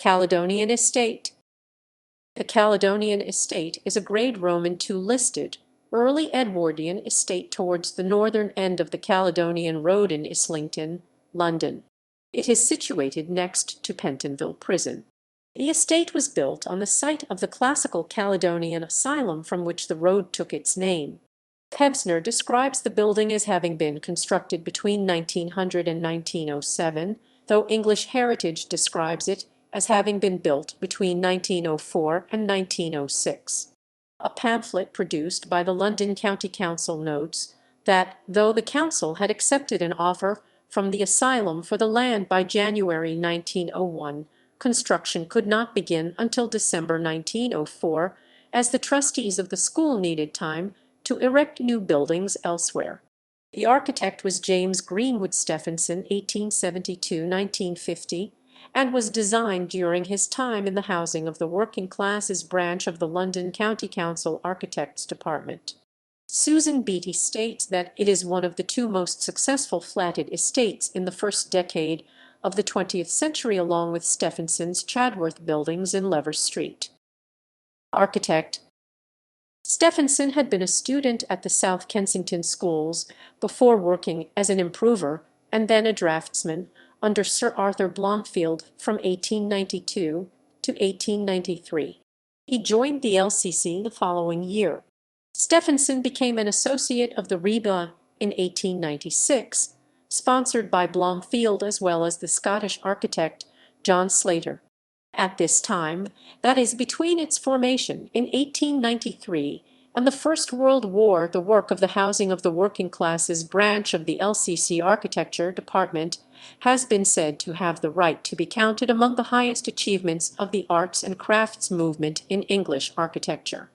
Caledonian Estate. The Caledonian Estate is a Grade Roman II listed, early Edwardian estate towards the northern end of the Caledonian Road in Islington, London. It is situated next to Pentonville Prison. The estate was built on the site of the classical Caledonian Asylum from which the road took its name. Pevsner describes the building as having been constructed between 1900 and 1907, though English Heritage describes it as having been built between 1904 and 1906. A pamphlet produced by the London County Council notes that, though the council had accepted an offer from the asylum for the land by January 1901, construction could not begin until December 1904, as the trustees of the school needed time to erect new buildings elsewhere. The architect was James Greenwood Stephenson, 1872–1950, and was designed during his time in the Housing of the Working Classes branch of the London County Council Architects Department. Susan Beattie states that it is one of the two most successful flatted estates in the first decade of the 20th century, along with Stephenson's Chadworth buildings in Lever Street. Architect Stephenson had been a student at the South Kensington schools before working as an improver and then a draftsman under Sir Arthur Blomfield from 1892 to 1893. He joined the LCC the following year. Stephenson became an associate of the RIBA in 1896, sponsored by Blomfield as well as the Scottish architect John Slater. At this time, that is, between its formation in 1893 and the First World War, the work of the Housing of the Working Classes branch of the LCC Architecture Department has been said to have the right to be counted among the highest achievements of the arts and crafts movement in English architecture.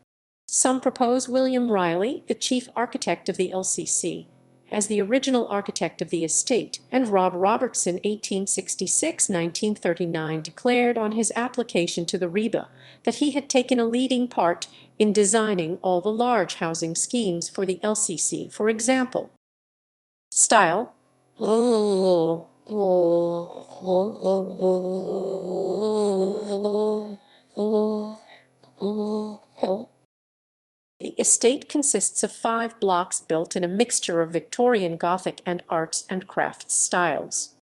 Some propose William Riley, the chief architect of the LCC, as the original architect of the estate, and Rob Robertson, 1866–1939, declared on his application to the RIBA that he had taken a leading part in designing all the large housing schemes for the LCC. For example, style. The estate consists of 5 blocks built in a mixture of Victorian Gothic and arts and crafts styles.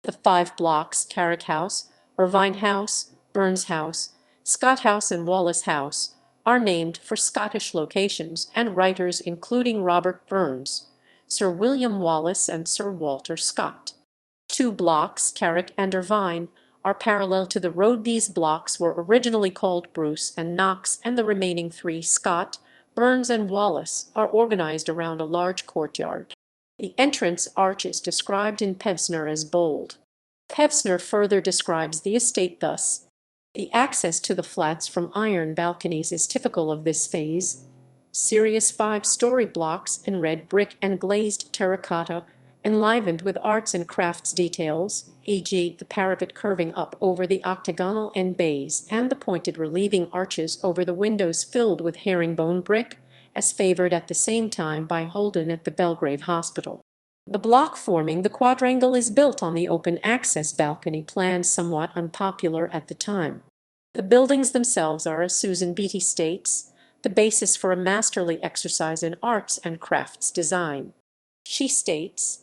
The 5 blocks, Carrick House, Irvine House, Burns House, Scott House and Wallace House, are named for Scottish locations and writers including Robert Burns, Sir William Wallace and Sir Walter Scott. 2 blocks, Carrick and Irvine, are parallel to the road. These blocks were originally called Bruce and Knox, and the remaining 3, Scott, Burns and Wallace, are organized around a large courtyard. The entrance arch is described in Pevsner as bold. Pevsner further describes the estate thus: the access to the flats from iron balconies is typical of this phase. Serious 5-story blocks in red brick and glazed terracotta, enlivened with arts and crafts details, e.g. the parapet curving up over the octagonal end bays and the pointed relieving arches over the windows filled with herringbone brick, as favored at the same time by Holden at the Belgrave Hospital. The block forming the quadrangle is built on the open access balcony plan, somewhat unpopular at the time. The buildings themselves are, as Susan Beattie states, the basis for a masterly exercise in arts and crafts design. She states,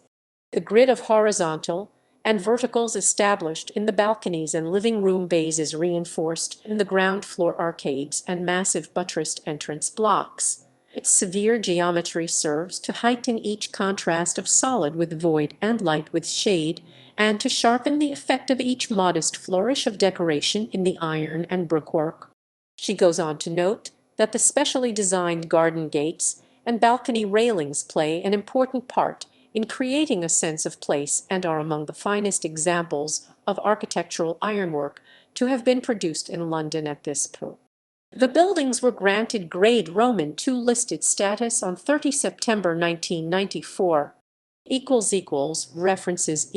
the grid of horizontal and verticals established in the balconies and living room bays is reinforced in the ground floor arcades and massive buttressed entrance blocks. Its severe geometry serves to heighten each contrast of solid with void and light with shade, and to sharpen the effect of each modest flourish of decoration in the iron and brickwork. She goes on to note that the specially designed garden gates and balcony railings play an important part in creating a sense of place and are among the finest examples of architectural ironwork to have been produced in London at this point. The buildings were granted Grade Roman II listed status on 30 September 1994. References